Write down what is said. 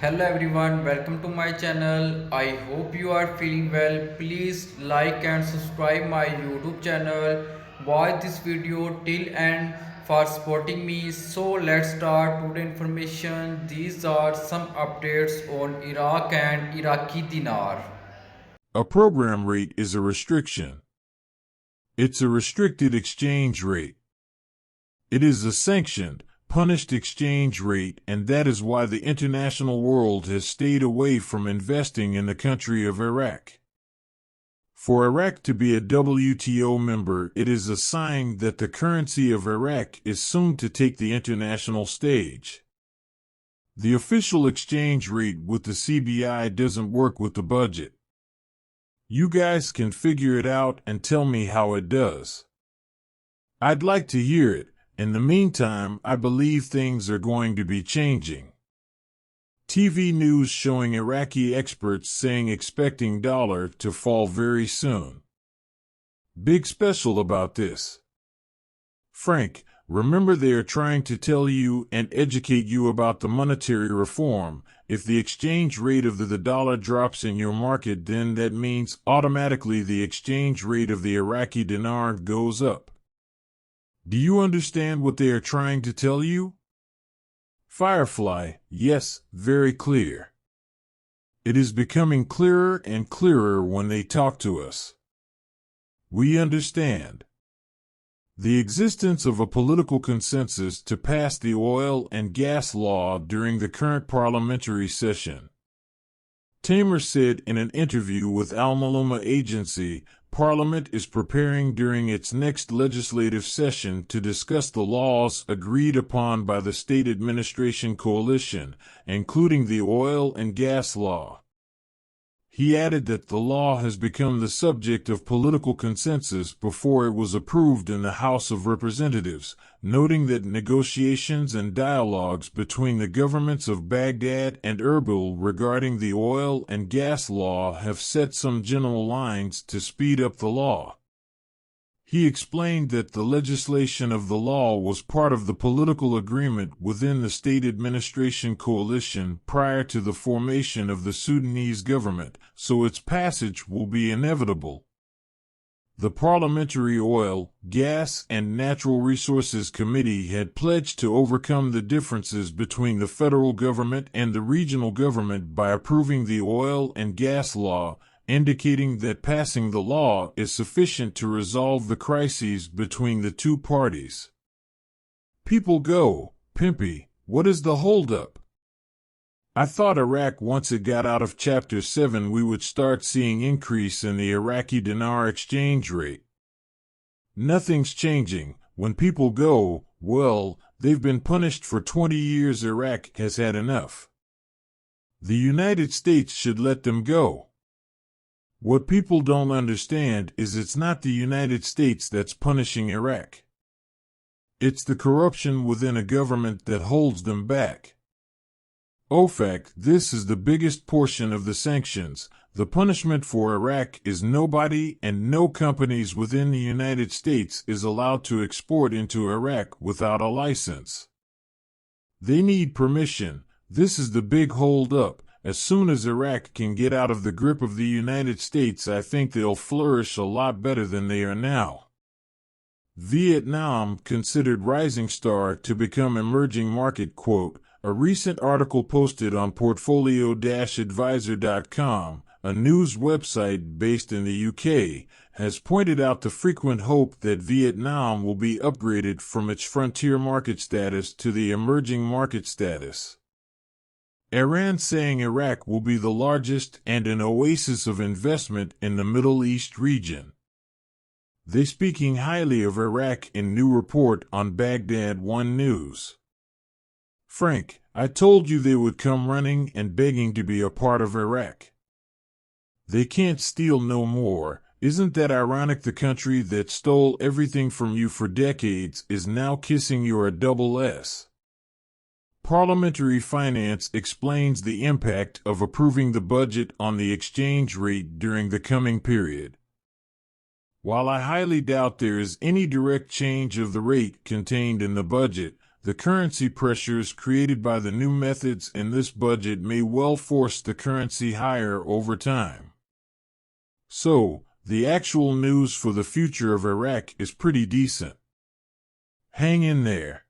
Hello everyone, welcome to my channel. I hope you are feeling well. Please like and subscribe my YouTube channel. Watch this video till end for supporting me. So let's start today information. These are some updates on Iraq and Iraqi dinar. A program rate is a restriction. It's a restricted exchange rate. It is a sanctioned, punished exchange rate, and that is why the international world has stayed away from investing in the country of Iraq. For Iraq to be a WTO member, it is a sign that the currency of Iraq is soon to take the international stage. The official exchange rate with the CBI doesn't work with the budget. You guys can figure it out and tell me how it does. I'd like to hear it. In the meantime, I believe things are going to be changing. TV news showing Iraqi experts saying expecting dollar to fall very soon. Big special about this. Frank, remember they are trying to tell you and educate you about the monetary reform. If the exchange rate of the dollar drops in your market, then that means automatically the exchange rate of the Iraqi dinar goes up. Do you understand what they are trying to tell you? Firefly, yes, very clear. It is becoming clearer and clearer when they talk to us. We understand. The existence of a political consensus to pass the oil and gas law during the current parliamentary session. Tamer said in an interview with Al Maluma Agency, Parliament is preparing during its next legislative session to discuss the laws agreed upon by the State Administration Coalition, including the oil and gas law. He added that the law has become the subject of political consensus before it was approved in the House of Representatives, noting that negotiations and dialogues between the governments of Baghdad and Erbil regarding the oil and gas law have set some general lines to speed up the law. He explained that the legislation of the law was part of the political agreement within the State Administration Coalition prior to the formation of the Sudanese government, so its passage will be inevitable. The Parliamentary Oil, Gas, and Natural Resources Committee had pledged to overcome the differences between the federal government and the regional government by approving the oil and gas law, indicating that passing the law is sufficient to resolve the crises between the two parties. People go, Pimpy, what is the holdup? I thought Iraq, once it got out of Chapter 7, we would start seeing increase in the Iraqi dinar exchange rate. Nothing's changing. When people go, well, they've been punished for 20 years. Iraq has had enough. The United States should let them go. What people don't understand is it's not the United States that's punishing Iraq. It's the corruption within a government that holds them back. OFAC, this is the biggest portion of the sanctions. The punishment for Iraq is nobody and no companies within the United States is allowed to export into Iraq without a license. They need permission. This is the big hold up. As soon as Iraq can get out of the grip of the United States, I think they'll flourish a lot better than they are now. Vietnam considered Rising Star to become emerging market. Quote, a recent article posted on portfolio-advisor.com, a news website based in the UK, has pointed out the frequent hope that Vietnam will be upgraded from its frontier market status to the emerging market status. Iran saying Iraq will be the largest and an oasis of investment in the Middle East region. They speaking highly of Iraq in new report on Baghdad 1 News. Frank, I told you they would come running and begging to be a part of Iraq. They can't steal no more. Isn't that ironic? The country that stole everything from you for decades is now kissing your double S. Parliamentary Finance explains the impact of approving the budget on the exchange rate during the coming period. While I highly doubt there is any direct change of the rate contained in the budget, the currency pressures created by the new methods in this budget may well force the currency higher over time. So, the actual news for the future of Iraq is pretty decent. Hang in there.